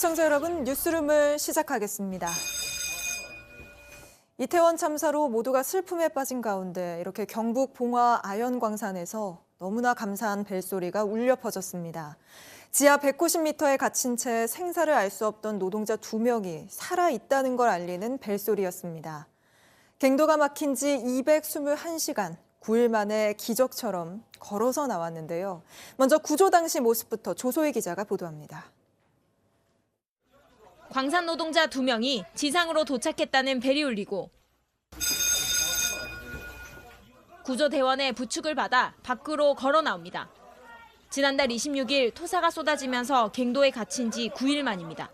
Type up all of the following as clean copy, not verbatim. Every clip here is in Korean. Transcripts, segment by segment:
시청자 여러분, 뉴스룸을 시작하겠습니다. 이태원 참사로 모두가 슬픔에 빠진 가운데 이렇게 경북 봉화 아연광산에서 너무나 감사한 벨소리가 울려 퍼졌습니다. 지하 190m에 갇힌 채 생사를 알 수 없던 노동자 2명이 살아있다는 걸 알리는 벨소리였습니다. 갱도가 막힌 지 221시간, 9일 만에 기적처럼 걸어서 나왔는데요. 먼저 구조 당시 모습부터 조소희 기자가 보도합니다. 광산 노동자 2명이 지상으로 도착했다는 벨이 울리고 구조대원의 부축을 받아 밖으로 걸어 나옵니다. 지난달 26일 토사가 쏟아지면서 갱도에 갇힌 지 9일 만입니다.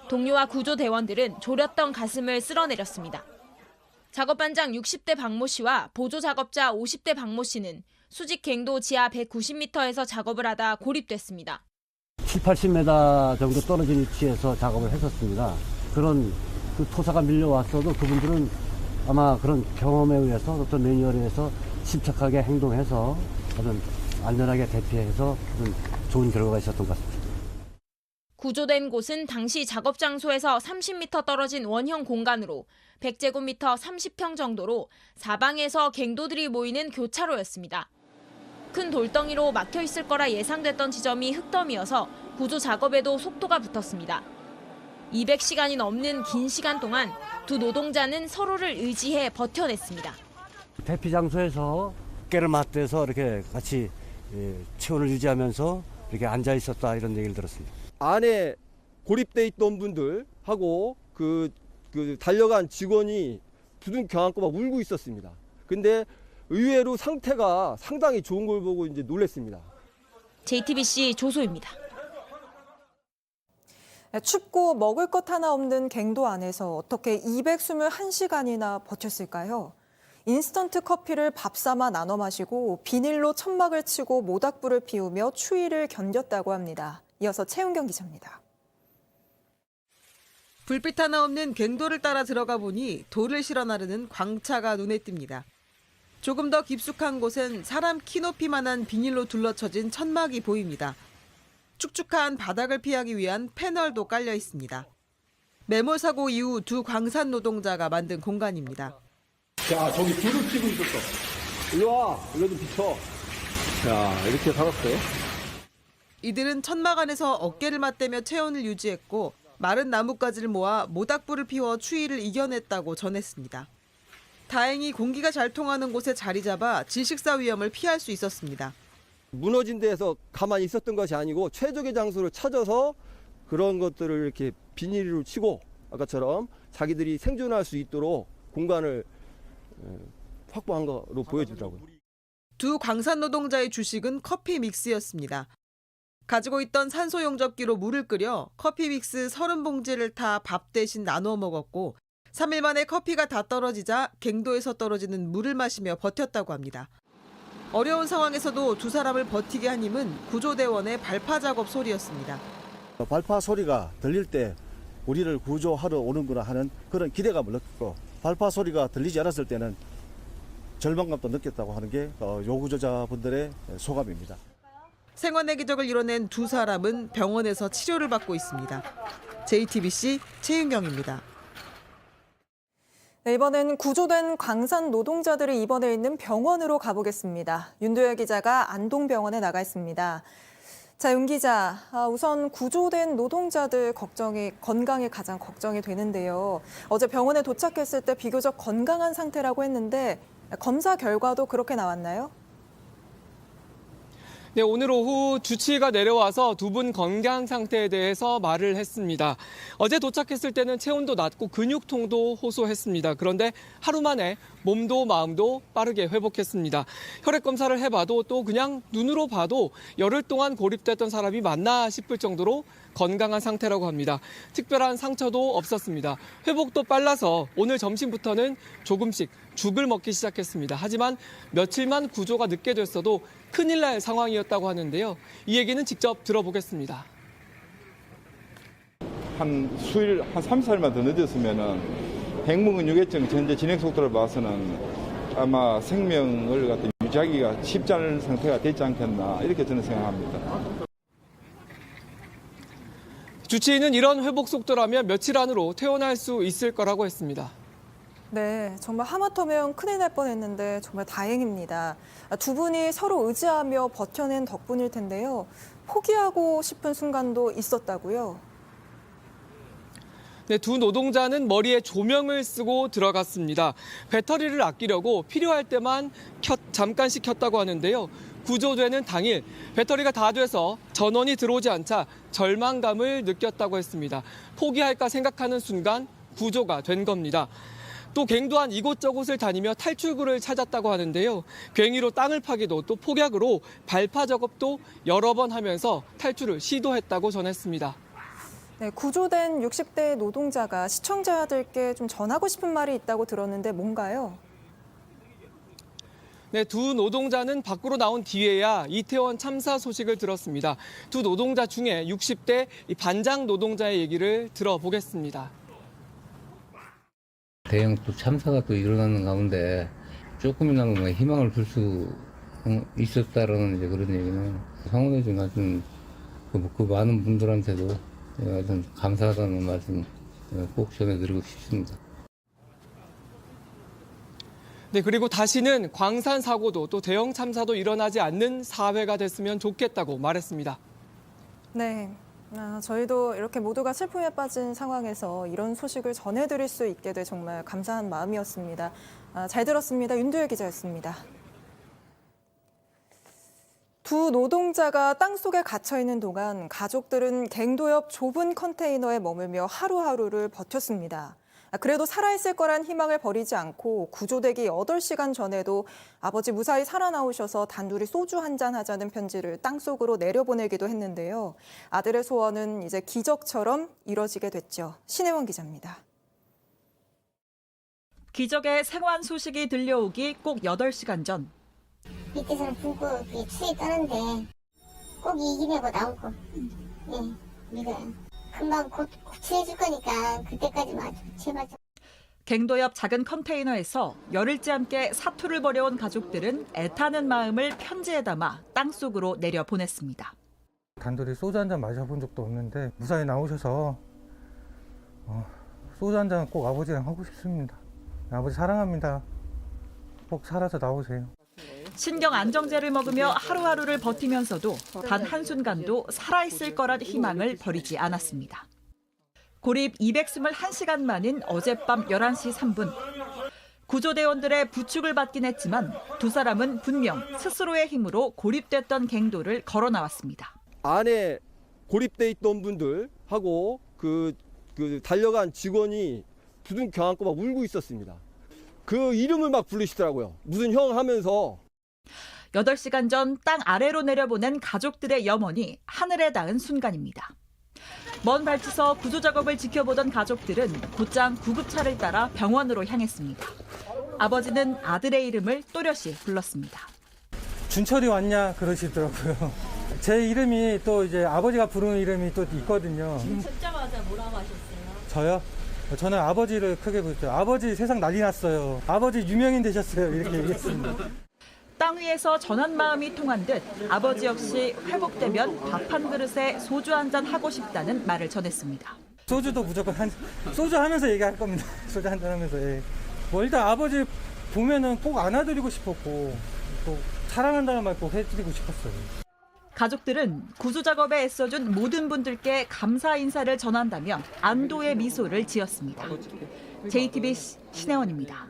동료와 구조대원들은 졸였던 가슴을 쓸어내렸습니다. 작업반장 60대 박모 씨와 보조작업자 50대 박모 씨는 수직 갱도 지하 190m에서 작업을 하다 고립됐습니다. 7, 80m 정도 떨어진 위치에서 작업을 했었습니다. 그런 토사가 밀려왔어도 그분들은 아마 그런 경험에 의해서 어떤 매뉴얼에 의해서 침착하게 행동해서 어떤 안전하게 대피해서 어떤 좋은 결과가 있었던 것 같습니다. 구조된 곳은 당시 작업 장소에서 30m 떨어진 원형 공간으로 100제곱미터 30평 정도로 사방에서 갱도들이 모이는 교차로였습니다. 큰 돌덩이로 막혀 있을 거라 예상됐던 지점이 흙더미여서 구조 작업에도 속도가 붙었습니다. 200시간이 넘는 긴 시간 동안 두 노동자는 서로를 의지해 버텨냈습니다. 대피 장소에서 어깨를 맞대서 이렇게 같이 체온을 유지하면서 이렇게 앉아 있었다 이런 얘기를 들었습니다. 안에 고립돼 있던 분들하고 그 달려간 직원이 부둥켜 안고 막 울고 있었습니다. 근데 의외로 상태가 상당히 좋은 걸 보고 이제 놀랐습니다. JTBC 조소입니다. 춥고 먹을 것 하나 없는 갱도 안에서 어떻게 221시간이나 버텼을까요? 인스턴트 커피를 밥 삼아 나눠 마시고 비닐로 천막을 치고 모닥불을 피우며 추위를 견뎠다고 합니다. 이어서 최은경 기자입니다. 불빛 하나 없는 갱도를 따라 들어가 보니 돌을 실어 나르는 광차가 눈에 띕니다. 조금 더 깊숙한 곳엔 사람 키 높이만한 비닐로 둘러쳐진 천막이 보입니다. 축축한 바닥을 피하기 위한 패널도 깔려 있습니다. 매몰 사고 이후 두 광산 노동자가 만든 공간입니다. 자, 저기 불을 켜고 있었어. 일로 와, 이거 좀 비춰. 자, 이렇게 살았어요. 이들은 천막 안에서 어깨를 맞대며 체온을 유지했고 마른 나뭇가지를 모아 모닥불을 피워 추위를 이겨냈다고 전했습니다. 다행히 공기가 잘 통하는 곳에 자리 잡아 질식사 위험을 피할 수 있었습니다. 무너진 데에서 가만히 있었던 것이 아니고 최적의 장소를 찾아서 그런 것들을 이렇게 비닐로 치고 아까처럼 자기들이 생존할 수 있도록 공간을 확보한 거로 보여주더라고요. 두 광산 노동자의 주식은 커피 믹스였습니다. 가지고 있던 산소 용접기로 물을 끓여 커피 믹스 30봉지를 타 밥 대신 나눠 먹었고 3일 만에 커피가 다 떨어지자 갱도에서 떨어지는 물을 마시며 버텼다고 합니다. 어려운 상황에서도 두 사람을 버티게 한 힘은 구조대원의 발파 작업 소리였습니다. 발파 소리가 들릴 때 우리를 구조하러 오는구나 하는 그런 기대감을 느꼈고 발파 소리가 들리지 않았을 때는 절망감도 느꼈다고 하는 게 요구조자분들의 소감입니다. 생환의 기적을 이뤄낸 두 사람은 병원에서 치료를 받고 있습니다. JTBC 최윤경입니다. 네, 이번엔 구조된 광산 노동자들이 입원해 있는 병원으로 가보겠습니다. 윤도열 기자가 안동병원에 나가 있습니다. 자, 윤 기자, 우선 구조된 노동자들 건강이 가장 걱정이 되는데요. 어제 병원에 도착했을 때 비교적 건강한 상태라고 했는데 검사 결과도 그렇게 나왔나요? 네, 오늘 오후 주치의가 내려와서 두 분 건강 상태에 대해서 말을 했습니다. 어제 도착했을 때는 체온도 낮고 근육통도 호소했습니다. 그런데 하루 만에 몸도 마음도 빠르게 회복했습니다. 혈액 검사를 해봐도 또 그냥 눈으로 봐도 열흘 동안 고립됐던 사람이 맞나 싶을 정도로 건강한 상태라고 합니다. 특별한 상처도 없었습니다. 회복도 빨라서 오늘 점심부터는 조금씩 죽을 먹기 시작했습니다. 하지만 며칠만 구조가 늦게 됐어도 큰일 날 상황이었다고 하는데요. 이 얘기는 직접 들어보겠습니다. 한 수일, 한 3, 4일만 더 늦었으면은 핵무근유계증 현재 진행 속도를 봐서는 아마 생명을 갖다 유지하기가 쉽지 않은 상태가 되지 않겠나 이렇게 저는 생각합니다. 주치의는 이런 회복 속도라면 며칠 안으로 퇴원할 수 있을 거라고 했습니다. 네, 정말 하마터면 큰일 날 뻔했는데 정말 다행입니다. 두 분이 서로 의지하며 버텨낸 덕분일 텐데요. 포기하고 싶은 순간도 있었다고요? 네, 두 노동자는 머리에 조명을 쓰고 들어갔습니다. 배터리를 아끼려고 필요할 때만 잠깐씩 켰다고 하는데요. 구조되는 당일 배터리가 다 돼서 전원이 들어오지 않자 절망감을 느꼈다고 했습니다. 포기할까 생각하는 순간 구조가 된 겁니다. 또 갱도한 이곳저곳을 다니며 탈출구를 찾았다고 하는데요. 괭이로 땅을 파기도 또 폭약으로 발파 작업도 여러 번 하면서 탈출을 시도했다고 전했습니다. 네, 구조된 60대 노동자가 시청자들께 좀 전하고 싶은 말이 있다고 들었는데 뭔가요? 네, 두 노동자는 밖으로 나온 뒤에야 이태원 참사 소식을 들었습니다. 두 노동자 중에 60대 반장 노동자의 얘기를 들어보겠습니다. 대형 또 참사가 또 일어나는 가운데 조금이나마 희망을 줄 수 있었다라는 이제 그런 얘기는 상원에 좀 아주 그 많은 분들한테도 아주 감사하다는 말씀 꼭 전해드리고 싶습니다. 네, 그리고 다시는 광산 사고도 또 대형 참사도 일어나지 않는 사회가 됐으면 좋겠다고 말했습니다. 네, 저희도 이렇게 모두가 슬픔에 빠진 상황에서 이런 소식을 전해드릴 수 있게 돼 정말 감사한 마음이었습니다. 잘 들었습니다. 윤두열 기자였습니다. 두 노동자가 땅속에 갇혀있는 동안 가족들은 갱도 옆 좁은 컨테이너에 머물며 하루하루를 버텼습니다. 그래도 살아있을 거란 희망을 버리지 않고 구조되기 8시간 전에도 아버지 무사히 살아나오셔서 단둘이 소주 한잔 하자는 편지를 땅속으로 내려보내기도 했는데요. 아들의 소원은 이제 기적처럼 이뤄지게 됐죠. 신혜원 기자입니다. 기적의 생還소식이 들려오기 꼭 8시간 전. 밑에서는 불꽃이 추위 떠는데 꼭 이 기회가 나오고 우리가 금방 곧 구출해줄 거니까 그때까지만 제발 좀. 갱도 옆 작은 컨테이너에서 열흘째 함께 사투를 벌여온 가족들은 애타는 마음을 편지에 담아 땅속으로 내려보냈습니다. 단둘이 소주 한잔 마셔본 적도 없는데 무사히 나오셔서 소주 한잔 꼭 아버지랑 하고 싶습니다. 아버지 사랑합니다. 꼭 살아서 나오세요. 신경 안정제를 먹으며 하루하루를 버티면서도 단 한순간도 살아있을 거란 희망을 버리지 않았습니다. 고립 221시간 만인 어젯밤 11시 3분. 구조대원들의 부축을 받긴 했지만 두 사람은 분명 스스로의 힘으로 고립됐던 갱도를 걸어 나왔습니다. 안에 고립돼 있던 분들하고 그 달려간 직원이 부둥켜 안고 막 울고 있었습니다. 그 이름을 막 부르시더라고요. 무슨 형 하면서. 8시간 전 땅 아래로 내려보낸 가족들의 염원이 하늘에 닿은 순간입니다. 먼 발치서 구조 작업을 지켜보던 가족들은 곧장 구급차를 따라 병원으로 향했습니다. 아버지는 아들의 이름을 또렷이 불렀습니다. 준철이 왔냐 그러시더라고요. 제 이름이 또 이제 아버지가 부르는 이름이 또 있거든요. 듣자마자 뭐라고 하셨어요? 저요? 저는 아버지를 크게 부르죠. 아버지 세상 난리 났어요. 아버지 유명인 되셨어요. 이렇게 얘기했습니다. 땅 위에서 전한 마음이 통한 듯 아버지 역시 회복되면 밥 한 그릇에 소주 한 잔 하고 싶다는 말을 전했습니다. 소주도 무조건 소주 하면서 얘기할 겁니다. 소주 한잔 하면서. 예. 뭐 일단 아버지 보면은 꼭 안아드리고 싶었고 또 사랑한다는 말 꼭 해드리고 싶었어요. 가족들은 구조 작업에 애써준 모든 분들께 감사 인사를 전한다며 안도의 미소를 지었습니다. JTBC 신혜원입니다.